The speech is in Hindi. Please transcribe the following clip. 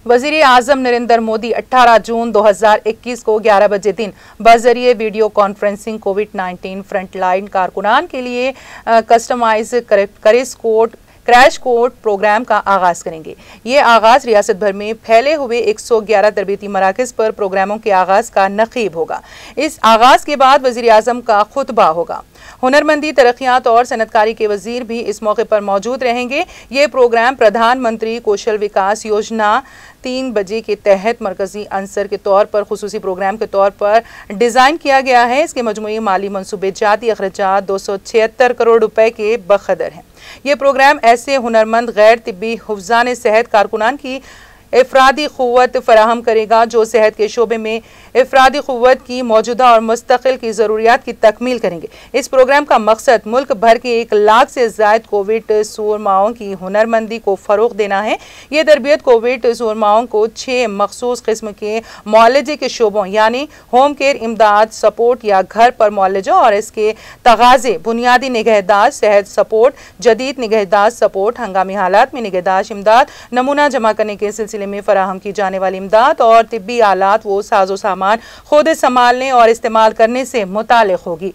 वज़ीर आज़म नरेंद्र मोदी 18 जून 2021 को 11 बजे दिन बजरिए वीडियो कॉन्फ्रेंसिंग कोविड-19 फ्रंटलाइन कारकुनान के लिए कस्टमाइज क्रैश कोर्स प्रोग्राम का आगाज करेंगे। ये आगाज रियासत भर में फैले हुए 111 तरबीती मराकज़ पर प्रोग्रामों के आगाज का नक़ीब होगा। इस आगाज के बाद वज़ीर आज़म का खुतबा होगा। हुनरमंदी, तरक्यात और सनतकारी के वजीर भी इस मौके पर मौजूद रहेंगे। ये प्रोग्राम प्रधानमंत्री कौशल विकास योजना 3 बजे के तहत मरकजी अंसर के तौर पर खुसूसी प्रोग्राम के तौर पर डिज़ाइन किया गया है। इसके मजमूई माली मनसूबे जाती अखराजात 276 करोड़ रुपए के बखदर हैं। ये प्रोग्राम ऐसे हुनरमंद गैर तिब्बी हुफ्ज़ान सेहत कारकुनान की इफरादी क़ुव्वत फराहम करेगा जो सेहत के शोबे में इफरादी क़ुव्वत की मौजूदा और मुस्तक़िल की ज़रूरियात की तकमील करेंगे। इस प्रोग्राम का मकसद मुल्क भर के 1 लाख से ज़ायद कोविड सूरमाओं की हुनरमंदी को फ़रोग़ देना है। ये तरबियत कोविड सूरमाओं को 6 मखसूस किस्म के मुआलजे के शोबों यानी होम केयर, इमदाद सपोर्ट या घर पर मुआलजा और इसके तगाज़े बुनियादी निगहदाश्त, सेहत सपोर्ट, जदीद निगहदाश्त सपोर्ट, हंगामी हालात में निगहदाश्त इमदाद, नमूना जमा करने के सिलसिले में फराहम की जाने वाली इमदाद और तिब्बी आलात वो साजो सामान खुद संभालने और इस्तेमाल करने से मुताल्लिक़ होगी।